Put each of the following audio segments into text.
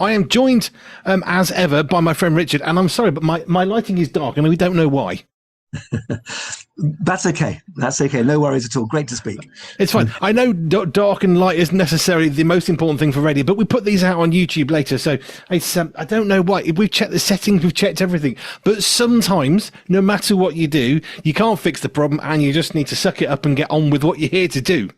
I am joined, as ever, by my friend Richard, and I'm sorry, but my lighting is dark, and we don't know why. That's okay. That's okay. No worries at all. Great to speak. It's fine. I know dark and light isn't necessarily the most important thing for radio, but we put these out on YouTube later, so it's, I don't know why. We've checked the settings, we've checked everything, but sometimes, no matter what you do, you can't fix the problem, and you just need to suck it up and get on with what you're here to do.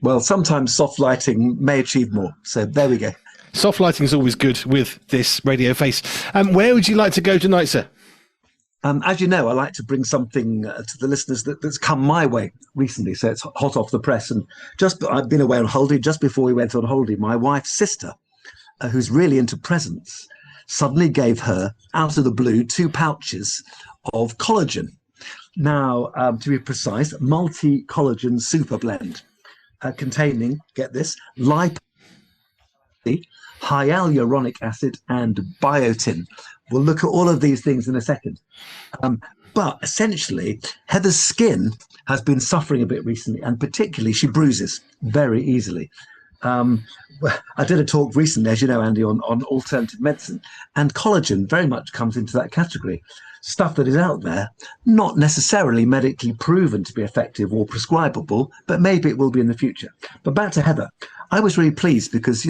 Well, sometimes soft lighting may achieve more, so there we go. Soft lighting is always good with this radio face. Where would you like to go tonight, sir? As you know, I like to bring something to the listeners that's come my way recently, so it's hot off the press. And I've been away on holiday. Just before we went on holiday, my wife's sister, who's really into presents, suddenly gave her, out of the blue, 2 pouches of collagen. Now, to be precise, multi-collagen super blend, containing, get this, lipase, hyaluronic acid, and biotin. We'll look at all of these things in a second. But essentially, Heather's skin has been suffering a bit recently, and particularly she bruises very easily. I did a talk recently, as you know, Andy, on alternative medicine, and collagen very much comes into that category. Stuff that is out there, not necessarily medically proven to be effective or prescribable, but maybe it will be in the future. But back to Heather. I was really pleased because,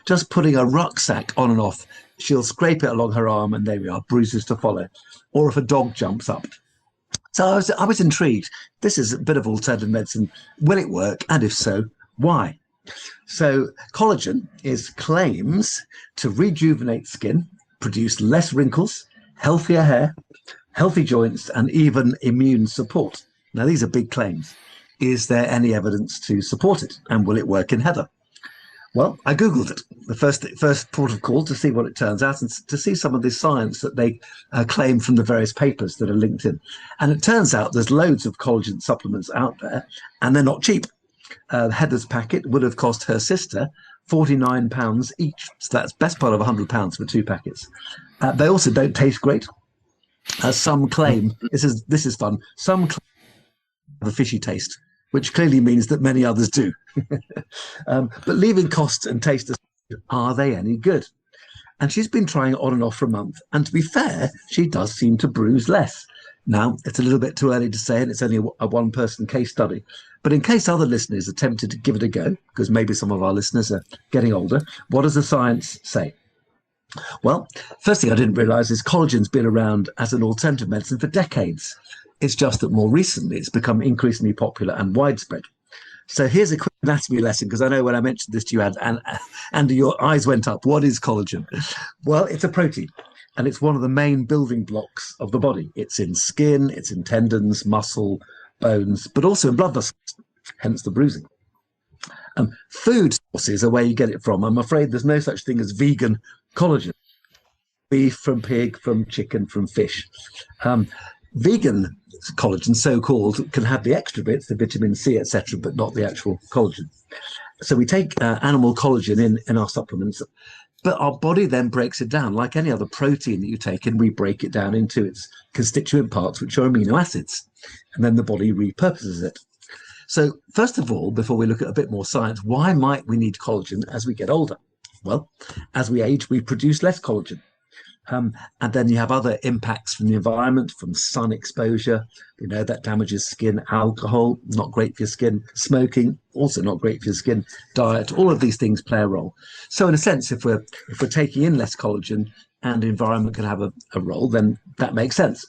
just putting a rucksack on and off, she'll scrape it along her arm and there we are, bruises to follow. Or if a dog jumps up. So I was intrigued. This is a bit of alternative medicine. Will it work? And if so, why? So collagen claims to rejuvenate skin, produce less wrinkles, healthier hair, healthy joints, and even immune support. Now, these are big claims. Is there any evidence to support it? And will it work in Heather? Well, I Googled it, the first port of call, to see what it turns out and to see some of the science that they claim from the various papers that are linked in. And it turns out there's loads of collagen supplements out there, and they're not cheap. Heather's packet would have cost her sister £49 each. So that's best part of £100 for 2 packets. They also don't taste great. Some claim, this is fun, some claim have a fishy taste, which clearly means that many others do. But leaving cost and taste aside, are they any good? And she's been trying it on and off for a month. And to be fair, she does seem to bruise less. Now, it's a little bit too early to say, and it's only a one-person case study. But in case other listeners are tempted to give it a go, because maybe some of our listeners are getting older, what does the science say? Well, first thing I didn't realize is collagen's been around as an alternative medicine for decades. It's just that more recently it's become increasingly popular and widespread. So here's a quick anatomy lesson, because I know when I mentioned this to you, Andy, your eyes went up. What is collagen? Well, it's a protein, and it's one of the main building blocks of the body. It's in skin, it's in tendons, muscle, bones, but also in blood vessels, hence the bruising. Food sources are where you get it from. I'm afraid there's no such thing as vegan collagen. Beef from pig, from chicken, from fish. Vegan collagen, so-called, can have the extra bits, the vitamin C, etc., but not the actual collagen. So we take animal collagen in our supplements, but our body then breaks it down. Like any other protein that you take in, we break it down into its constituent parts, which are amino acids, and then the body repurposes it. So first of all, before we look at a bit more science, why might we need collagen as we get older? Well, as we age, we produce less collagen. And then you have other impacts from the environment, from sun exposure, that damages skin. Alcohol, not great for your skin. Smoking, also not great for your skin. Diet, all of these things play a role. So in a sense, if we're taking in less collagen and the environment can have a role, then that makes sense.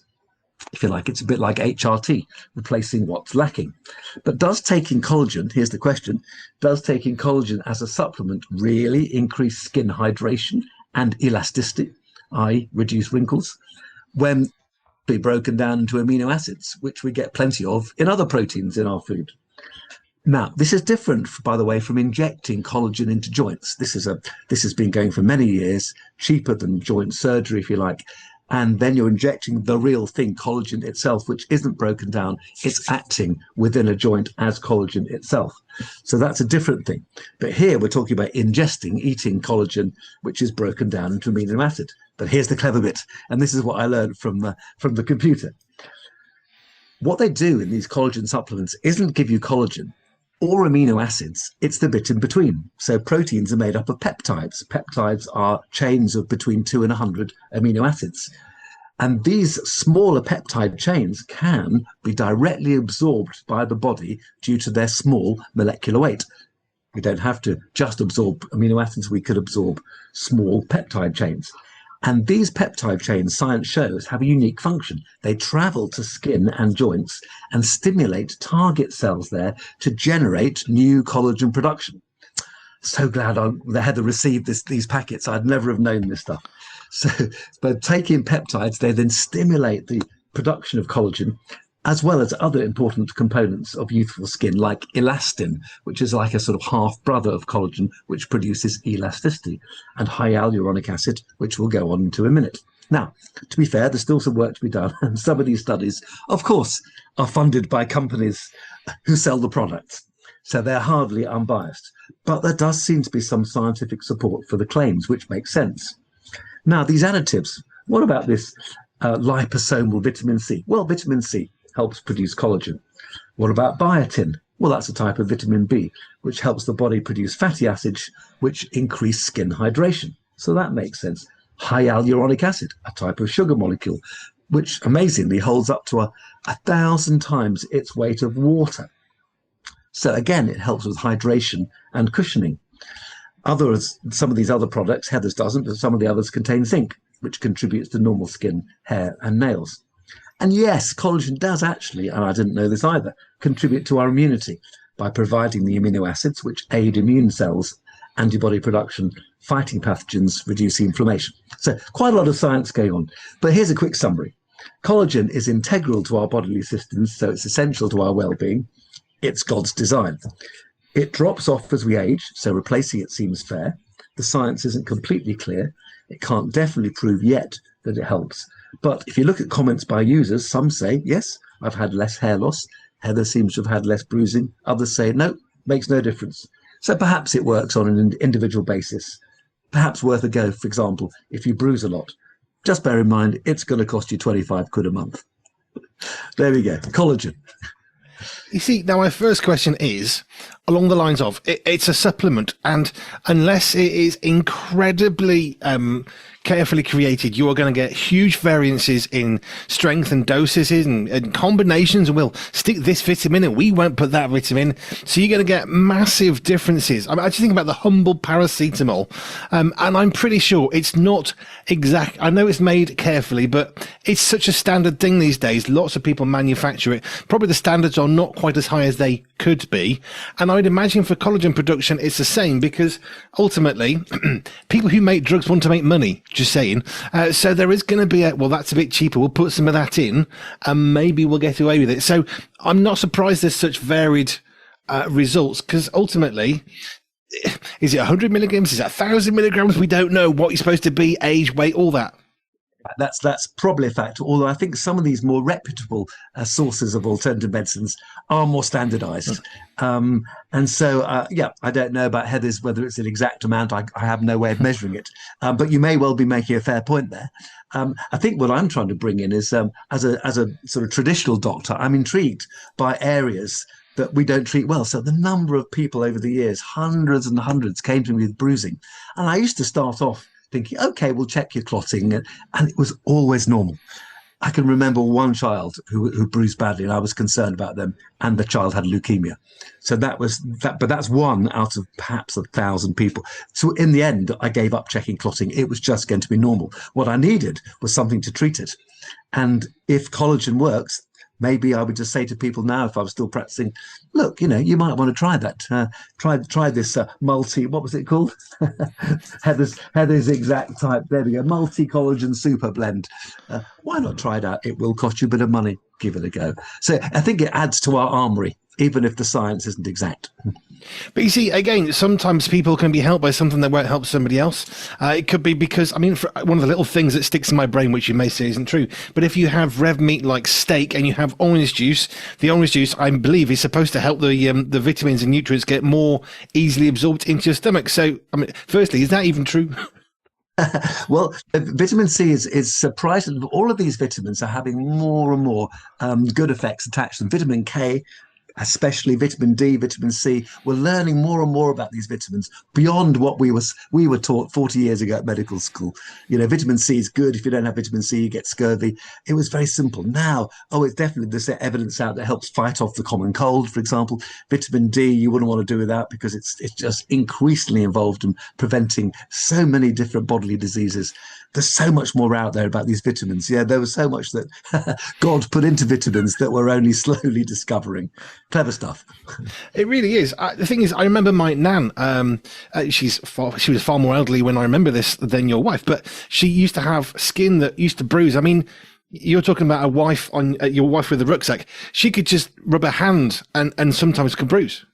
If you like, it's a bit like HRT, replacing what's lacking. But does taking collagen, here's the question, does taking collagen as a supplement really increase skin hydration and elasticity, i.e. reduce wrinkles, when be broken down into amino acids, which we get plenty of in other proteins in our food? Now, this is different, by the way, from injecting collagen into joints. This has been going for many years, cheaper than joint surgery, if you like. And then you're injecting the real thing, collagen itself, which isn't broken down. It's acting within a joint as collagen itself. So that's a different thing. But here we're talking about eating collagen, which is broken down into amino acid. But here's the clever bit. And this is what I learned from the computer. What they do in these collagen supplements isn't give you collagen. or amino acids, it's the bit in between. So proteins are made up of peptides. Peptides are chains of between 2 and 100 amino acids. And these smaller peptide chains can be directly absorbed by the body due to their small molecular weight. We don't have to just absorb amino acids, we could absorb small peptide chains. And these peptide chains, science shows, have a unique function. They travel to skin and joints and stimulate target cells there to generate new collagen production. So glad that Heather received these packets. I'd never have known this stuff. So by taking peptides, they then stimulate the production of collagen, as well as other important components of youthful skin, like elastin, which is like a sort of half brother of collagen, which produces elasticity, and hyaluronic acid, which we'll go on to in a minute. Now, to be fair, there's still some work to be done. And some of these studies, of course, are funded by companies who sell the products. So they're hardly unbiased. But there does seem to be some scientific support for the claims, which makes sense. Now, these additives, what about this liposomal vitamin C? Well, vitamin C helps produce collagen. What about biotin? Well, that's a type of vitamin B, which helps the body produce fatty acids, which increase skin hydration. So that makes sense. Hyaluronic acid, a type of sugar molecule, which amazingly holds up to 1,000 times its weight of water. So again, it helps with hydration and cushioning. Some of these other products, Heather's doesn't, but some of the others contain zinc, which contributes to normal skin, hair, and nails. And yes, collagen does actually, and I didn't know this either, contribute to our immunity by providing the amino acids which aid immune cells, antibody production, fighting pathogens, reducing inflammation. So quite a lot of science going on. But here's a quick summary. Collagen is integral to our bodily systems, so it's essential to our well-being. It's God's design. It drops off as we age, so replacing it seems fair. The science isn't completely clear. It can't definitely prove yet that it helps. But if you look at comments by users, some say, yes, I've had less hair loss. Heather seems to have had less bruising. Others say, no, makes no difference. So perhaps it works on an individual basis. Perhaps worth a go, for example, if you bruise a lot. Just bear in mind, it's going to cost you 25 quid a month. There we go, collagen. You see, now my first question is along the lines of it's a supplement, and unless it is incredibly carefully created, you are going to get huge variances in strength and doses and combinations, and we'll stick this vitamin and we won't put that vitamin. So you're going to get massive differences. I just think about the humble paracetamol, and I'm pretty sure it's not exact. I know it's made carefully, but it's such a standard thing these days. Lots of people manufacture it. Probably the standards are not quite as high as they could be. And I'd imagine for collagen production, it's the same, because ultimately people who make drugs want to make money. Just saying. So there is going to be well, that's a bit cheaper. We'll put some of that in and maybe we'll get away with it. So I'm not surprised there's such varied results, because ultimately, is it 100 milligrams? Is it 1,000 milligrams? We don't know what you're supposed to be, age, weight, all that. That's probably a factor, although I think some of these more reputable sources of alternative medicines are more standardized. And so, I don't know about Heather's, whether it's an exact amount. I have no way of measuring it. But you may well be making a fair point there. I think what I'm trying to bring in is, as a sort of traditional doctor, I'm intrigued by areas that we don't treat well. So the number of people over the years, hundreds and hundreds, came to me with bruising. And I used to start off thinking, okay, we'll check your clotting. And it was always normal. I can remember one child who bruised badly, and I was concerned about them, and the child had leukemia. So that was that, but that's one out of perhaps 1,000 people. So in the end, I gave up checking clotting. It was just going to be normal. What I needed was something to treat it. And if collagen works, maybe I would just say to people now, if I was still practicing, look, you might want to try that. Try this what was it called? Heather's exact type. There we go. Multi-collagen super blend. Why not try it out? It will cost you a bit of money. Give it a go. So I think it adds to our armory, even if the science isn't exact. But you see, again, sometimes people can be helped by something that won't help somebody else. It could be because, one of the little things that sticks in my brain, which you may say isn't true, but if you have red meat like steak and you have orange juice, the orange juice, I believe, is supposed to help the vitamins and nutrients get more easily absorbed into your stomach. So, firstly, is that even true? Well, vitamin C is surprising. All of these vitamins are having more and more good effects attached to them. Vitamin K, especially vitamin D, vitamin C. We're learning more and more about these vitamins beyond what we were taught 40 years ago at medical school. Vitamin C is good. If you don't have vitamin C, you get scurvy. It was very simple. Now, it's definitely there's evidence out that helps fight off the common cold, for example. Vitamin D, you wouldn't want to do without because it's just increasingly involved in preventing so many different bodily diseases. There's so much more out there about these vitamins. Yeah, there was so much that God put into vitamins that we're only slowly discovering. Clever stuff. It really is. The thing is, I remember my nan. She was far more elderly when I remember this than your wife, but she used to have skin that used to bruise. I mean, you're talking about your wife with a rucksack. She could just rub her hand and sometimes could bruise.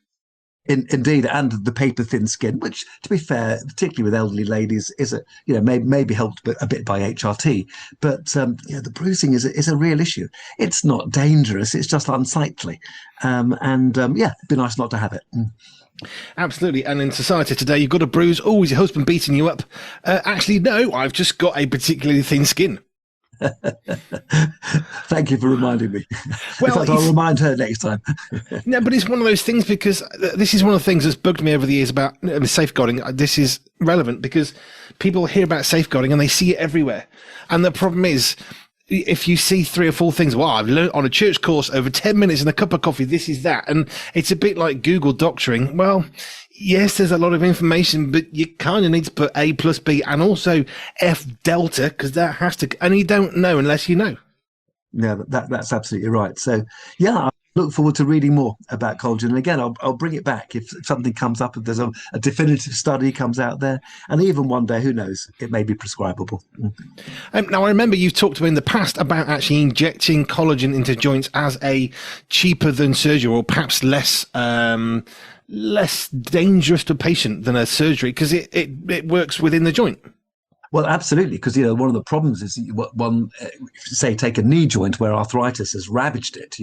Indeed, and the paper thin skin, which, to be fair, particularly with elderly ladies, is maybe helped a bit by HRT, but the bruising is a real issue. It's not dangerous; it's just unsightly, it'd be nice not to have it. Absolutely. And in society today, you've got a bruise. Oh, is your husband beating you up? Actually, no, I've just got a particularly thin skin. Thank you for reminding me. Well, in fact, I'll remind her next time. No, but it's one of those things because this is one of the things that's bugged me over the years about safeguarding. This is relevant because people hear about safeguarding and they see it everywhere. And the problem is, if you see 3 or 4 things, I've learned on a church course over 10 minutes and a cup of coffee, this is that. And it's a bit like Google doctoring. Well, yes, there's a lot of information, but you kind of need to put A plus B and also F delta because that has to, and you don't know unless you know. Yeah, that's absolutely right. So, I look forward to reading more about collagen. And again, I'll bring it back if something comes up, if there's a definitive study comes out there. And even one day, who knows, it may be prescribable. Now, I remember you've talked in the past about actually injecting collagen into joints as a cheaper than surgery or perhaps less dangerous to a patient than a surgery because it works within the joint. Well, absolutely, because one of the problems is say take a knee joint where arthritis has ravaged it.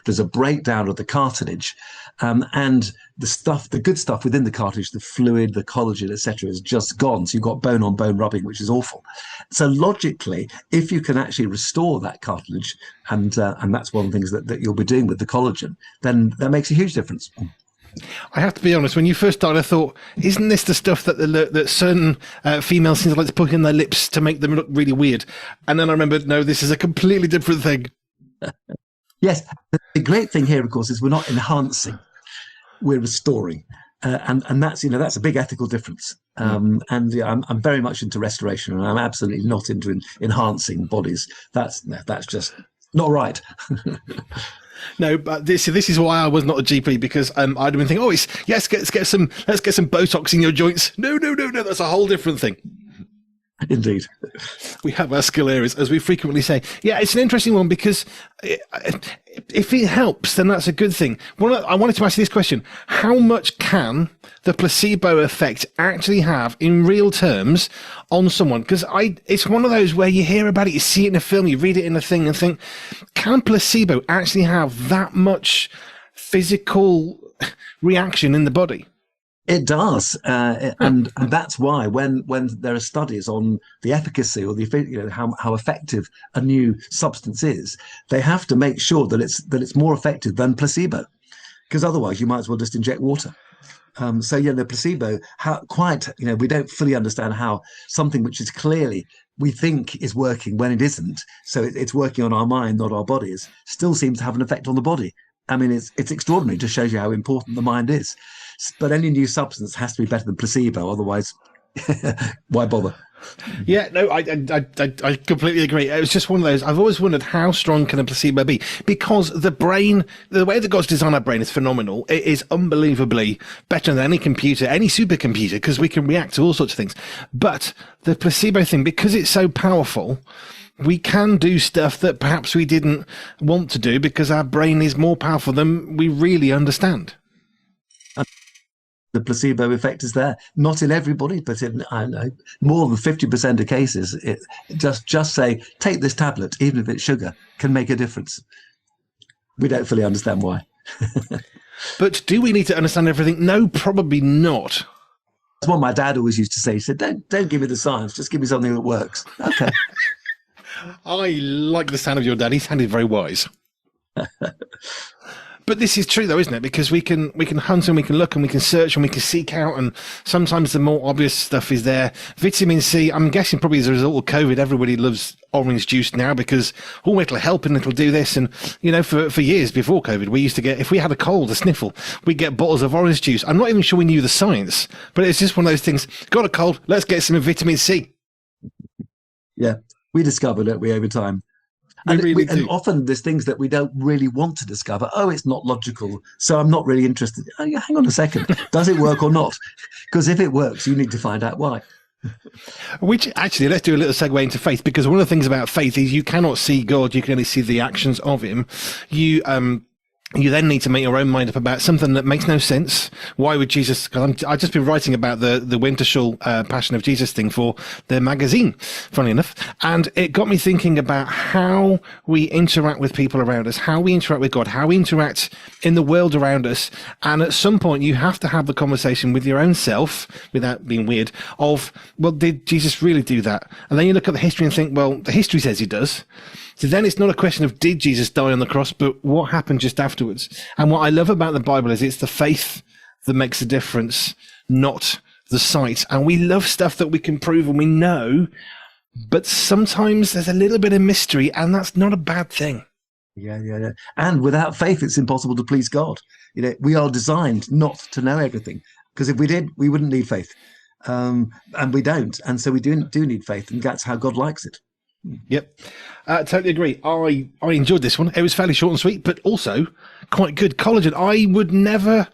There's a breakdown of the cartilage, and the good stuff within the cartilage, the fluid, the collagen, etc., is just gone. So you've got bone on bone rubbing, which is awful. So logically, if you can actually restore that cartilage, and that's one of the things that you'll be doing with the collagen, then that makes a huge difference. I have to be honest, when you first started, I thought, isn't this the stuff that certain females seem to like to put in their lips to make them look really weird? And then I remembered, no, this is a completely different thing. Yes. The great thing here, of course, is we're not enhancing, we're restoring. And that's, that's a big ethical difference. I'm very much into restoration, and I'm absolutely not into enhancing bodies. That's just not right. No, but this is why I was not a GP because I'd have been thinking, let's get some Botox in your joints. No, that's a whole different thing. Indeed. We have our skill areas, as we frequently say. Yeah, it's an interesting one because if it helps, then that's a good thing. I wanted to ask you this question. How much can the placebo effect actually have in real terms on someone? Because it's one of those where you hear about it, you see it in a film, you read it in a thing and think, can placebo actually have that much physical reaction in the body? It does, and that's why when there are studies on the efficacy or how effective a new substance is, they have to make sure that it's more effective than placebo, because otherwise you might as well just inject water. The placebo, we don't fully understand how something which is clearly we think is working when it isn't. So it's working on our mind, not our bodies. Still seems to have an effect on the body. I mean, it's extraordinary. It just shows you how important the mind is. But any new substance has to be better than placebo. Otherwise, why bother? Yeah, no, I completely agree. It was just one of those. I've always wondered how strong can a placebo be? Because the brain, the way that God's designed our brain is phenomenal. It is unbelievably better than any computer, any supercomputer, because we can react to all sorts of things. But the placebo thing, because it's so powerful, we can do stuff that perhaps we didn't want to do because our brain is more powerful than we really understand. The placebo effect is there, not in everybody, but in more than 50% of cases. It just say take this tablet, even if it's sugar, can make a difference. We don't fully understand why. But do we need to understand everything? No, probably not. That's what my dad always used to say. He said, "Don't give me the science, just give me something that works." Okay. I like the sound of your dad. He sounded very wise. But this is true, though, isn't it? Because we can hunt and we can look and we can search and we can seek out, and sometimes the more obvious stuff is there. Vitamin C, I'm guessing probably as a result of COVID, everybody loves orange juice now because, oh, it'll help and it'll do this. And, you know, for years before COVID, we used to get, if we had a cold, a sniffle, we'd get bottles of orange juice. I'm not even sure we knew the science, but it's just one of those things. Got a cold, let's get some vitamin C. Yeah, we discovered it over time. And often there's things that we don't really want to discover. Oh, it's not logical, so I'm not really interested. Oh, yeah, hang on a second. Does it work or not? Because if it works, you need to find out why. Which actually, let's do a little segue into faith, because one of the things about faith is you cannot see God, you can only see the actions of him. You then need to make your own mind up about something that makes no sense. Why would Jesus? Because I've just been writing about the Wintershall Passion of Jesus thing for the magazine, funny enough, and it got me thinking about how we interact with people around us, how we interact with God, how we interact in the world around us. And at some point, you have to have the conversation with your own self, without being weird, of, well, did Jesus really do that? And then you look at the history and think, well, the history says he does. So then it's not a question of did Jesus die on the cross, but what happened just afterwards. And what I love about the Bible is it's the faith that makes a difference, not the sight. And we love stuff that we can prove and we know, but sometimes there's a little bit of mystery, and that's not a bad thing. Yeah. And without faith, it's impossible to please God. You know, we are designed not to know everything, because if we did, we wouldn't need faith. And we don't. And so we do need faith, and that's how God likes it. Yep, totally agree. I enjoyed this one. It was fairly short and sweet, but also quite good. Collagen, I would never,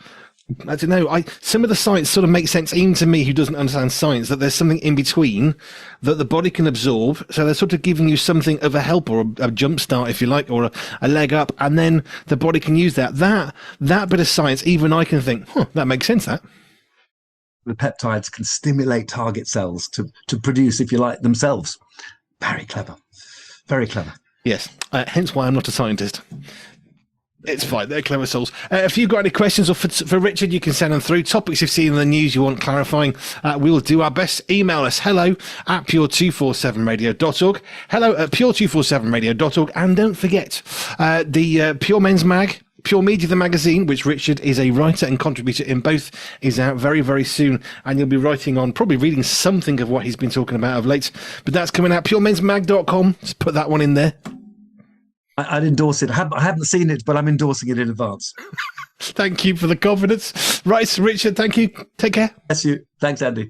I don't know, some of the science sort of makes sense even to me who doesn't understand science, that there's something in between that the body can absorb. So they're sort of giving you something of a help or a jump start, if you like, or a leg up, and then the body can use that bit of science. Even I can think, that makes sense, that. The peptides can stimulate target cells to produce, if you like, themselves. Very clever. Very clever. Yes. Hence why I'm not a scientist. It's fine. They're clever souls. If you've got any questions or for Richard, you can send them through. Topics you've seen in the news you want clarifying, we will do our best. Email us hello@pure247radio.org. Hello@pure247radio.org. And don't forget the Pure Men's Mag, Pure Media, the magazine, which Richard is a writer and contributor in both, is out very, very soon. And you'll be writing on, probably reading something of what he's been talking about of late. But that's coming out, puremensmag.com. Just put that one in there. I'd endorse it. I haven't seen it, but I'm endorsing it in advance. Thank you for the confidence. Right, Richard, thank you. Take care. Bless you. Thanks, Andy.